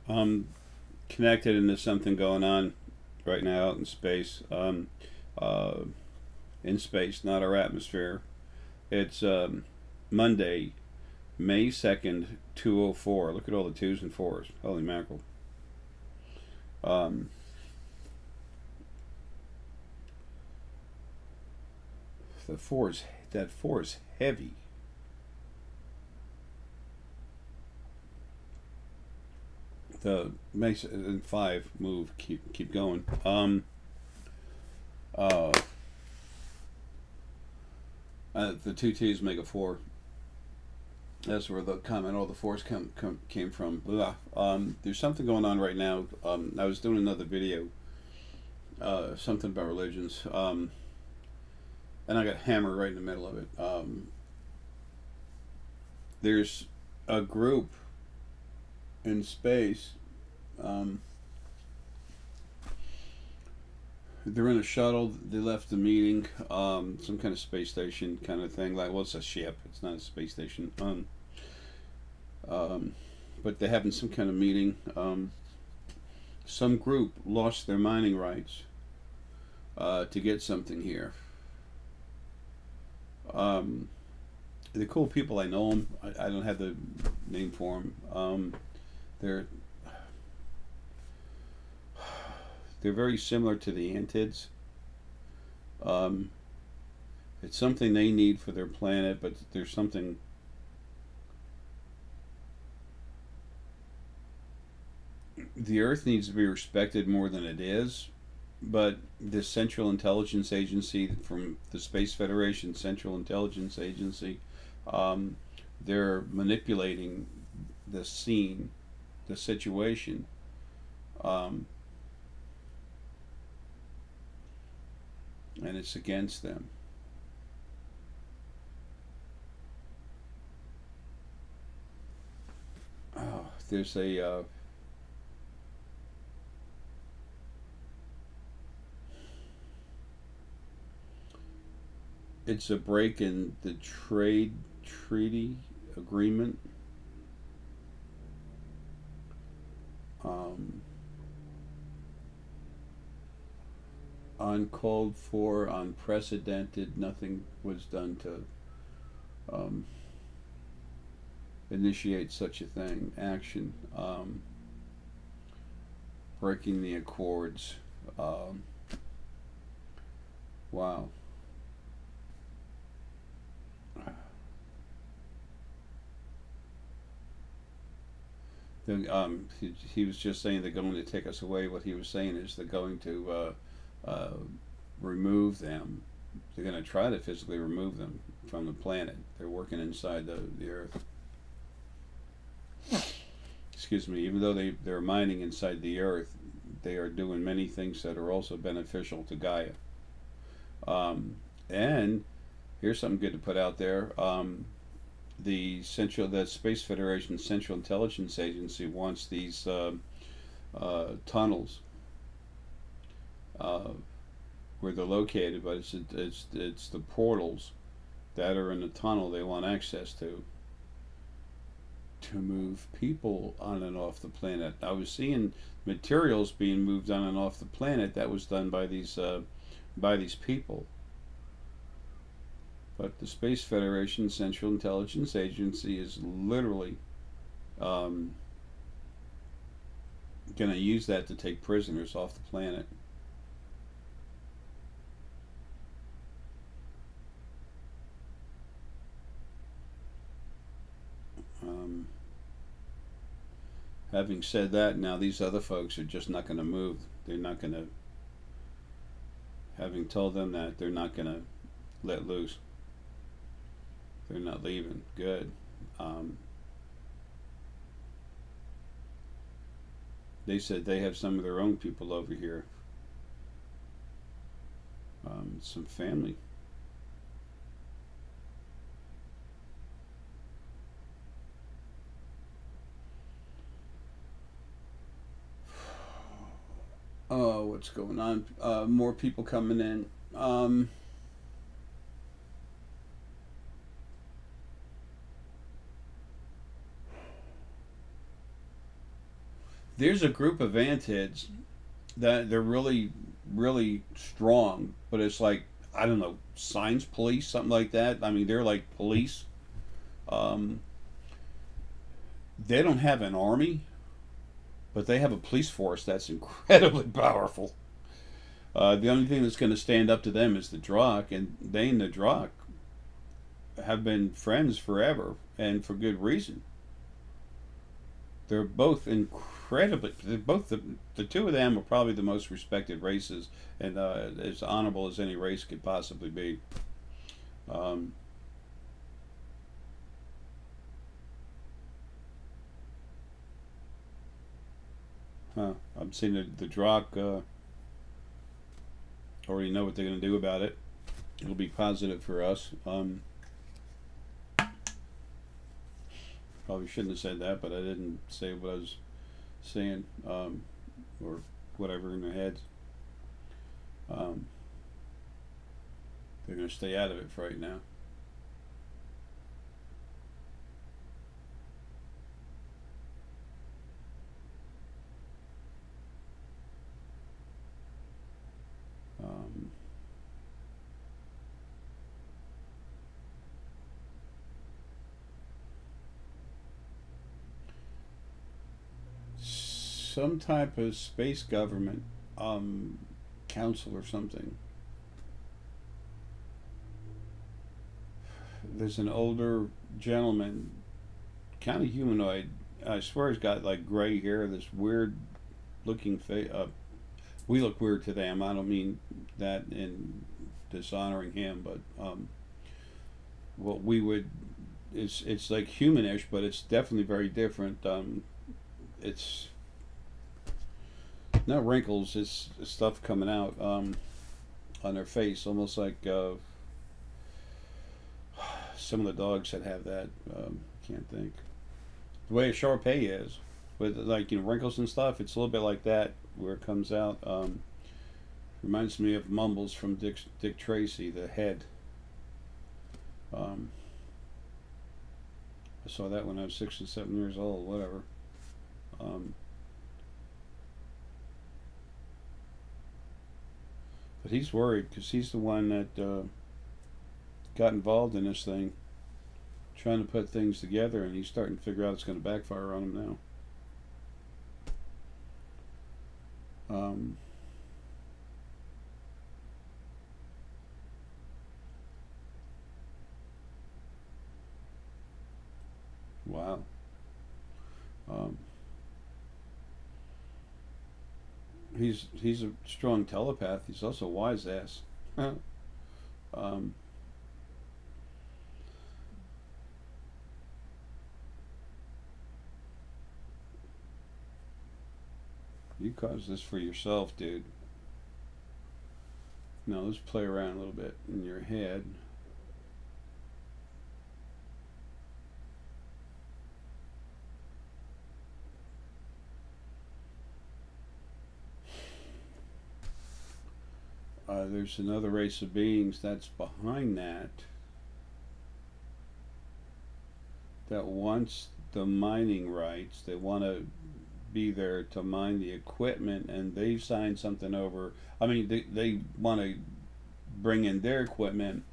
Connected into something going on right now out uh, in space, not our atmosphere. It's Monday, May 2nd, 2:04. Look at all the twos and fours. Holy mackerel! Um, the fours, that four is heavy. The makes and five move. Keep going. Uh, the two T's make a four. That's where the comment, all the fours came from. Blah. There's something going on right now. I was doing another video, something about religions, and I got hammered right in the middle of it. There's a group in space. Um, they're in a shuttle. They left the meeting, some kind of space station kind of thing. Like, well, it's a ship. It's not a space station. Um, but they're having some kind of meeting. Some group lost their mining rights to get something here. They're cool people. I know them. I don't have the name for them. They're they're very similar to the Antids. Um, it's something they need for their planet, but there's something. The Earth needs to be respected more than it is, but the Central Intelligence Agency from the Space Federation, Central Intelligence Agency, um, they're manipulating the scene, the situation. Um, and it's against them. Oh, there's a it's a break in the trade treaty agreement. Um, Uncalled for, unprecedented. Nothing was done to um, initiate such a thing. Action. Breaking the accords. Um, wow. He was just saying they're going to take us away. What he was saying is they're going to remove them. They're going to try to physically remove them from the planet. They're working inside the Earth. Excuse me. Even though they're mining inside the Earth, they are doing many things that are also beneficial to Gaia. And here's something good to put out there. The Space Federation Central Intelligence Agency wants these tunnels uh, where they're located, but it's the portals that are in the tunnel they want access to move people on and off the planet. I was seeing materials being moved on and off the planet that was done by these people. But the Space Federation Central Intelligence Agency is literally going to use that to take prisoners off the planet. Um, Having said that, now these other folks are just not going to move. They're not going to. Having told them that, they're not going to let loose. They're not leaving. Good. Um, they said they have some of their own people over here. Some family. Oh, what's going on? More people coming in. There's a group of antids that they're really, really strong, but it's like, I don't know, science police, something like that. I mean, they're like police. Um, they don't have an army, but they have a police force that's incredibly powerful. The only thing that's going to stand up to them is the Drock, and they and the Drock have been friends forever, and for good reason. They're both incredibly. They're both the two of them are probably the most respected races, and as honorable as any race could possibly be. Um, I'm seeing the Drock already know what they're going to do about it. It'll be positive for us. Probably shouldn't have said that, but I didn't say what I was saying, or whatever in their heads. Um, they're going to stay out of it for right now. Um, some type of space government council or something. There's an older gentleman, kind of humanoid. I swear he's got like gray hair, this weird looking face. We look weird to them. I don't mean that in dishonoring him, but what we would, it's like humanish, but it's definitely very different. It's not wrinkles, it's stuff coming out on their face, almost like some of the dogs that have that. Can't think. The way a Shar Pei is, with like wrinkles and stuff, it's a little bit like that where it comes out. Reminds me of Mumbles from Dick Tracy, the head. I saw that when I was 6 and 7 years old, whatever. But he's worried because he's the one that got involved in this thing, trying to put things together, and he's starting to figure out it's going to backfire on him now. Wow. Um, he's a strong telepath. He's also a wise ass. um, you caused this for yourself, dude. Now let's play around a little bit in your head. There's another race of beings that's behind that wants the mining rights. They want to be there to mine the equipment, and they've signed something over. I mean, they want to bring in their equipment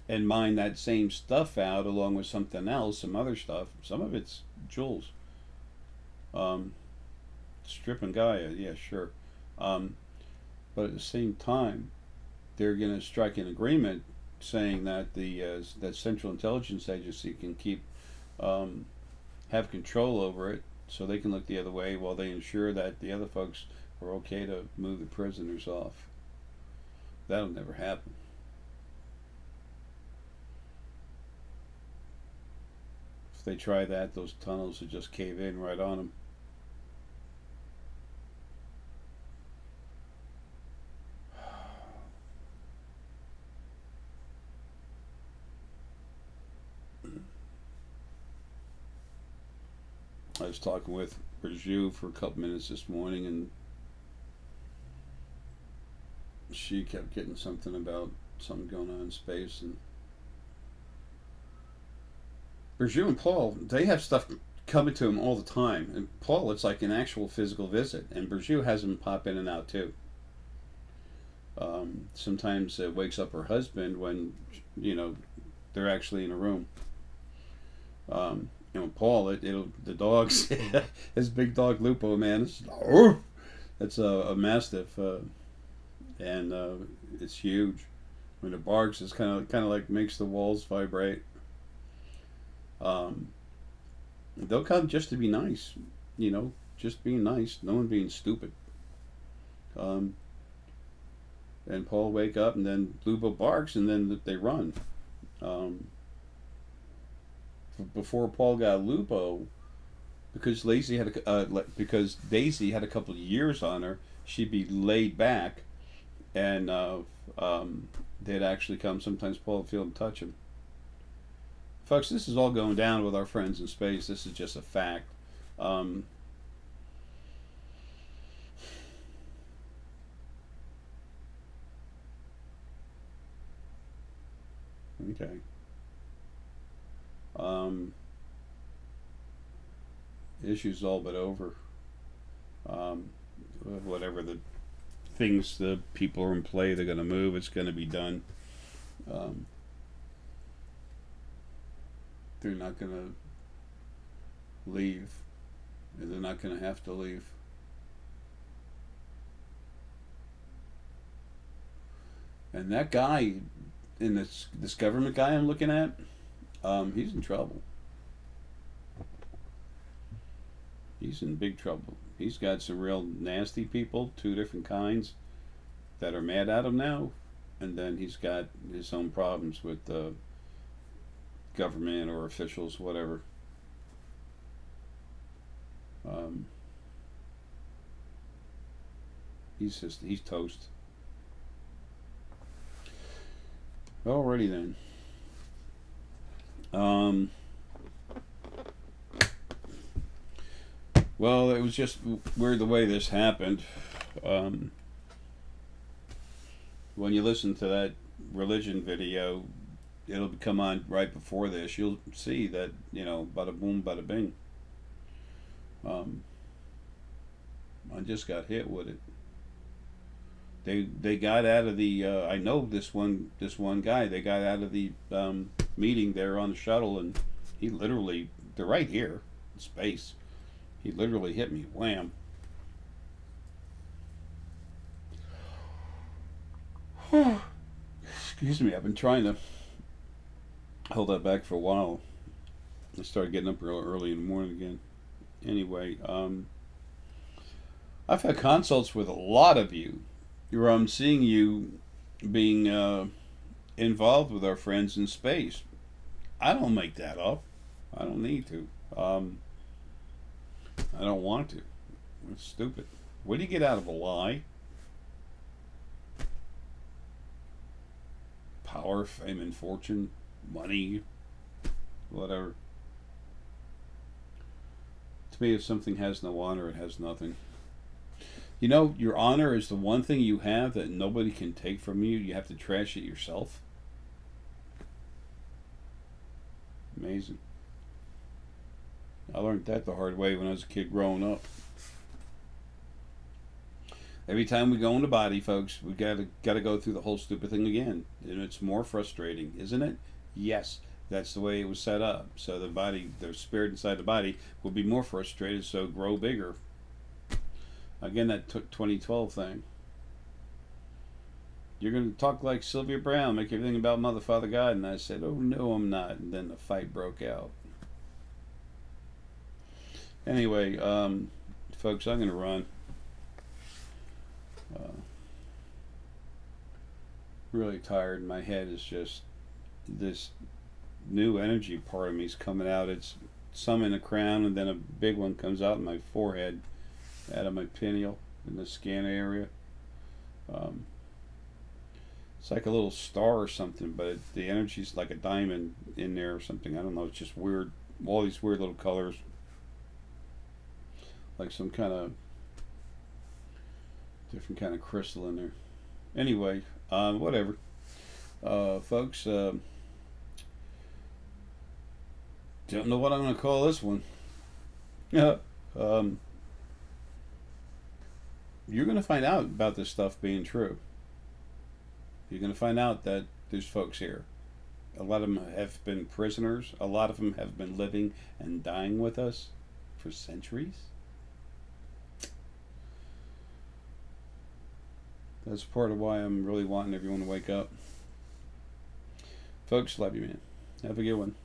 and mine that same stuff out along with something else, some other stuff. Some of it's jewels. Stripping Gaia, yeah, sure. But at the same time, they're going to strike an agreement saying that that Central Intelligence Agency can have control over it, so they can look the other way while they ensure that the other folks are okay to move the prisoners off. That'll never happen. If they try that, those tunnels will just cave in right on them. I was talking with Berjou for a couple minutes this morning, and she kept getting something about something going on in space. And Berjou and Paul, they have stuff coming to him all the time. And Paul, it's like an actual physical visit. And Burju has him pop in and out too. Sometimes it wakes up her husband when, you know, they're actually in a room. You know, Paul, the dogs, his big dog Lupo, man, it's a mastiff, and it's huge. When it barks, it's kind of like makes the walls vibrate. They'll come just to be nice, you know, just being nice, no one being stupid. Um, and Paul wake up, and then Lupo barks, and then they run. Um, Before Paul got Lupo, because because Daisy had a couple of years on her, she'd be laid back, and they'd actually come. Sometimes Paul would feel them touch him. Folks, this is all going down with our friends in space. This is just a fact. Okay. Issue's all but over. Um, Whatever the things the people are in play, they're going to move. It's going to be done. They're not going to leave, and they're not going to have to leave. And that guy, in this government guy I'm looking at, he's in trouble. He's in big trouble. He's got some real nasty people, two different kinds, that are mad at him now, and then he's got his own problems with government or officials, whatever. He's toast. Alrighty then. Well, it was just weird the way this happened. When you listen to that religion video, it'll come on right before this. You'll see that, you know, bada boom, bada bing. I just got hit with it. They got out of the. I know this one guy. They got out of the meeting there on the shuttle, and he literally. They're right here in space. He literally hit me. Wham. Excuse me. I've been trying to hold that back for a while. I started getting up real early in the morning again. Anyway, I've had consults with a lot of you, where I'm seeing you being involved with our friends in space. I don't make that up. I don't need to. I don't want to. It's stupid. What do you get out of a lie? Power, fame, and fortune, money, whatever. To me, if something has no honor, it has nothing. You know, your honor is the one thing you have that nobody can take from you. You have to trash it yourself. Amazing. I learned that the hard way when I was a kid growing up. Every time we go in the body, folks, we gotta go through the whole stupid thing again. And it's more frustrating, isn't it? Yes. That's the way it was set up. So the body, the spirit inside the body will be more frustrated, so grow bigger. Again, that 2012 thing. You're going to talk like Sylvia Brown, make everything about Mother, Father, God. And I said, oh, no, I'm not. And then the fight broke out. Anyway, folks, I'm going to run. Really tired. My head is just, this new energy part of me is coming out. It's some in the crown, and then a big one comes out in my forehead, out of my pineal, in the scan area. It's like a little star or something, but the energy's like a diamond in there or something. I don't know. It's just weird. All these weird little colors, like some kind of different kind of crystal in there. Anyway, whatever, folks. Don't know what I'm going to call this one. um, you're going to find out about this stuff being true. You're going to find out that there's folks here. A lot of them have been prisoners. A lot of them have been living and dying with us for centuries. That's part of why I'm really wanting everyone to wake up. Folks, love you, man. Have a good one.